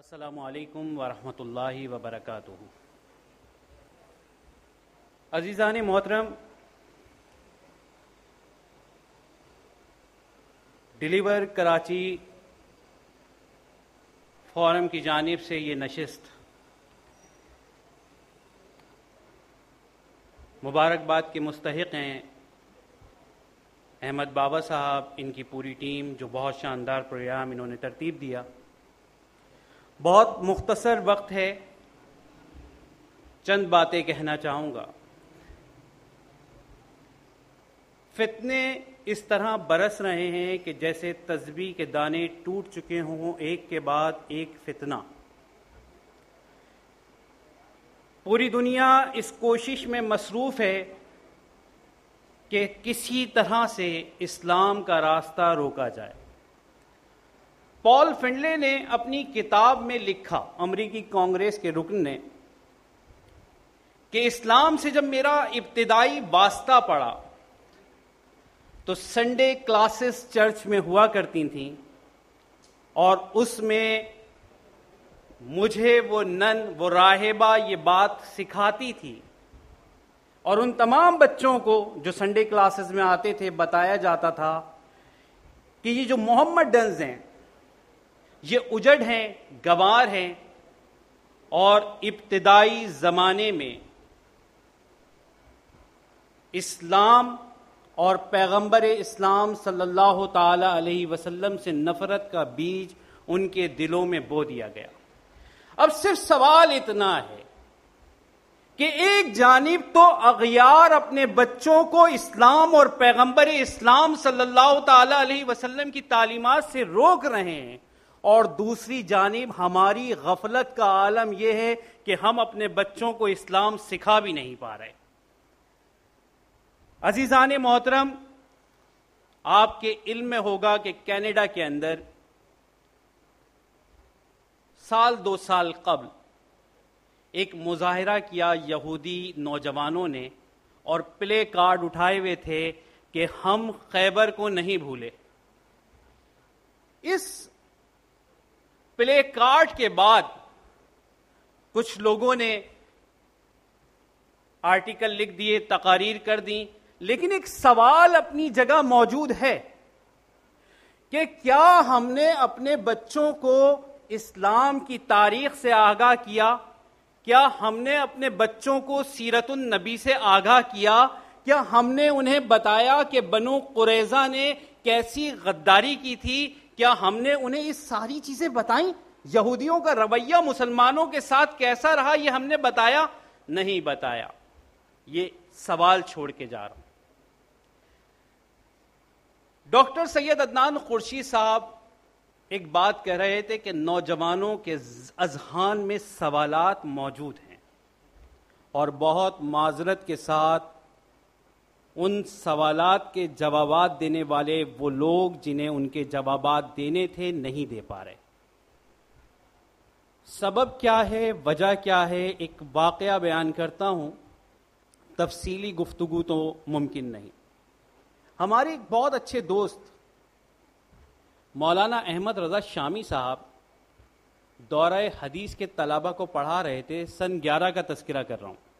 السلام علیکم ورحمۃ اللہ وبرکاتہ۔ عزیزان محترم، ڈیلیور کراچی فورم کی جانب سے یہ نشست مبارکباد کے مستحق ہیں احمد بابا صاحب، ان کی پوری ٹیم، جو بہت شاندار پروگرام انہوں نے ترتیب دیا۔ بہت مختصر وقت ہے، چند باتیں کہنا چاہوں گا۔ فتنے اس طرح برس رہے ہیں کہ جیسے تسبیح کے دانے ٹوٹ چکے ہوں، ایک کے بعد ایک فتنہ۔ پوری دنیا اس کوشش میں مصروف ہے کہ کسی طرح سے اسلام کا راستہ روکا جائے۔ پال فنلے نے اپنی کتاب میں لکھا، امریکی کانگریس کے رکن نے، کہ اسلام سے جب میرا ابتدائی واسطہ پڑا تو سنڈے کلاسز چرچ میں ہوا کرتی تھیں، اور اس میں مجھے وہ راہبہ یہ بات سکھاتی تھی، اور ان تمام بچوں کو جو سنڈے کلاسز میں آتے تھے بتایا جاتا تھا کہ یہ جو محمد ڈنز ہیں یہ اجڑ ہیں، گنوار ہیں، اور ابتدائی زمانے میں اسلام اور پیغمبر اسلام صلی اللہ تعالی علیہ وسلم سے نفرت کا بیج ان کے دلوں میں بو دیا گیا۔ اب صرف سوال اتنا ہے کہ ایک جانب تو اغیار اپنے بچوں کو اسلام اور پیغمبر اسلام صلی اللہ تعالی علیہ وسلم کی تعلیمات سے روک رہے ہیں، اور دوسری جانب ہماری غفلت کا عالم یہ ہے کہ ہم اپنے بچوں کو اسلام سکھا بھی نہیں پا رہے۔ عزیزان محترم، آپ کے علم میں ہوگا کہ کینیڈا کے اندر سال 2 سال قبل ایک مظاہرہ کیا یہودی نوجوانوں نے، اور پلے کارڈ اٹھائے ہوئے تھے کہ ہم خیبر کو نہیں بھولے۔ اس پلے کارڈ کے بعد کچھ لوگوں نے آرٹیکل لکھ دیے، تقاریر کر دیں، لیکن ایک سوال اپنی جگہ موجود ہے کہ کیا ہم نے اپنے بچوں کو اسلام کی تاریخ سے آگاہ کیا؟ کیا ہم نے اپنے بچوں کو سیرت النبی سے آگاہ کیا؟ کیا ہم نے انہیں بتایا کہ بنو قریظہ نے کیسی غداری کی تھی؟ کیا ہم نے انہیں یہ ساری چیزیں بتائیں؟ یہودیوں کا رویہ مسلمانوں کے ساتھ کیسا رہا یہ ہم نے بتایا؟ نہیں بتایا۔ یہ سوال چھوڑ کے جا رہا ہوں۔ ڈاکٹر سید عدنان قرشی صاحب ایک بات کہہ رہے تھے کہ نوجوانوں کے اذہان میں سوالات موجود ہیں، اور بہت معذرت کے ساتھ ان سوالات کے جوابات دینے والے وہ لوگ جنہیں ان کے جوابات دینے تھے نہیں دے پا رہے۔ سبب کیا ہے، وجہ کیا ہے؟ ایک واقعہ بیان کرتا ہوں، تفصیلی گفتگو تو ممکن نہیں۔ ہمارے ایک بہت اچھے دوست مولانا احمد رضا شامی صاحب دورہ حدیث کے طلبہ کو پڑھا رہے تھے، سن 11 کا تذکرہ کر رہا ہوں،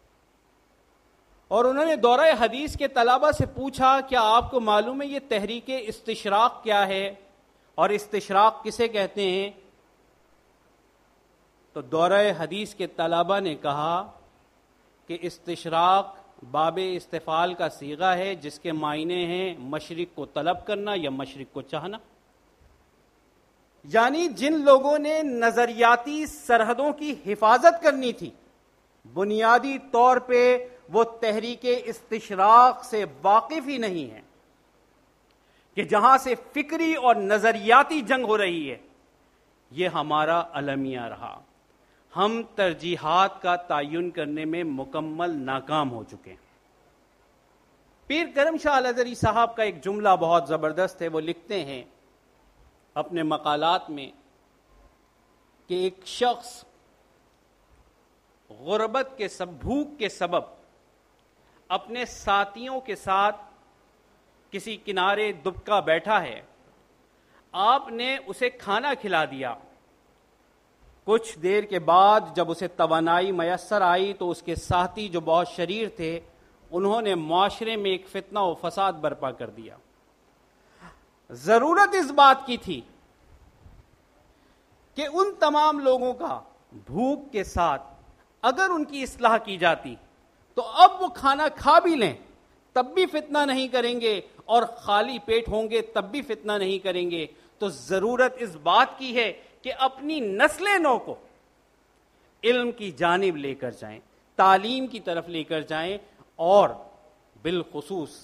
اور انہوں نے دورہ حدیث کے طلبہ سے پوچھا کیا آپ کو معلوم ہے یہ تحریک استشراق کیا ہے اور استشراق کسے کہتے ہیں؟ تو دورہ حدیث کے طلبہ نے کہا کہ استشراق باب استفعال کا صیغہ ہے جس کے معنی ہیں مشرق کو طلب کرنا یا مشرق کو چاہنا۔ یعنی جن لوگوں نے نظریاتی سرحدوں کی حفاظت کرنی تھی، بنیادی طور پہ وہ تحریک استشراق سے واقف ہی نہیں ہیں، کہ جہاں سے فکری اور نظریاتی جنگ ہو رہی ہے، یہ ہمارا المیہ رہا۔ ہم ترجیحات کا تعین کرنے میں مکمل ناکام ہو چکے ہیں۔ پیر کرم شاہ الازہری صاحب کا ایک جملہ بہت زبردست ہے، وہ لکھتے ہیں اپنے مقالات میں کہ ایک شخص غربت کے بھوک کے سبب اپنے ساتھیوں کے ساتھ کسی کنارے دبکا بیٹھا ہے، آپ نے اسے کھانا کھلا دیا، کچھ دیر کے بعد جب اسے توانائی میسر آئی تو اس کے ساتھی جو بہت شریر تھے انہوں نے معاشرے میں ایک فتنہ و فساد برپا کر دیا۔ ضرورت اس بات کی تھی کہ ان تمام لوگوں کا بھوک کے ساتھ اگر ان کی اصلاح کی جاتی تو اب وہ کھانا کھا بھی لیں تب بھی فتنہ نہیں کریں گے، اور خالی پیٹ ہوں گے تب بھی فتنہ نہیں کریں گے۔ تو ضرورت اس بات کی ہے کہ اپنی نسل نو کو علم کی جانب لے کر جائیں، تعلیم کی طرف لے کر جائیں، اور بالخصوص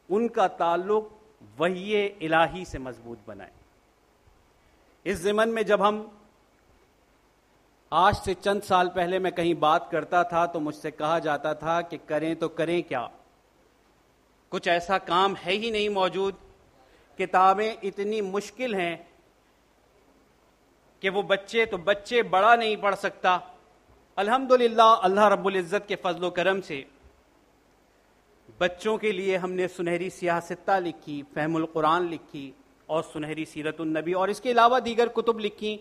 ان کا تعلق وحی الہی سے مضبوط بنائیں۔ اس ضمن میں جب ہم آج سے چند سال پہلے میں کہیں بات کرتا تھا تو مجھ سے کہا جاتا تھا کہ کریں تو کریں کیا، کچھ ایسا کام ہے ہی نہیں موجود، کتابیں اتنی مشکل ہیں کہ وہ بچے بڑا نہیں پڑھ سکتا۔ الحمدللہ اللہ رب العزت کے فضل و کرم سے بچوں کے لیے ہم نے سنہری سیاستہ لکھی، فہم القرآن لکھی، اور سنہری سیرت النبی، اور اس کے علاوہ دیگر کتب لکھی،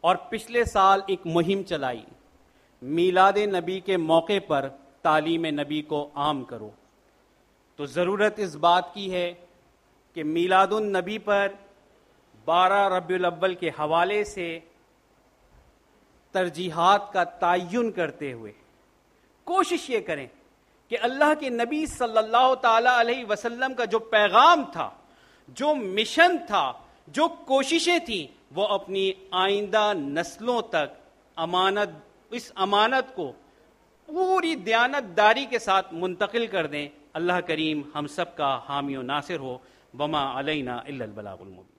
اور پچھلے سال ایک مہم چلائی، میلاد نبی کے موقع پر تعلیم نبی کو عام کرو۔ تو ضرورت اس بات کی ہے کہ میلاد النبی پر 12 ربیع الاول کے حوالے سے ترجیحات کا تعین کرتے ہوئے کوشش یہ کریں کہ اللہ کے نبی صلی اللہ تعالی علیہ وسلم کا جو پیغام تھا، جو مشن تھا، جو کوششیں تھیں، وہ اپنی آئندہ نسلوں تک اس امانت کو پوری دیانت داری کے ساتھ منتقل کر دیں۔ اللہ کریم ہم سب کا حامی و ناصر ہو۔ وما علینا الا البلاغ المبین۔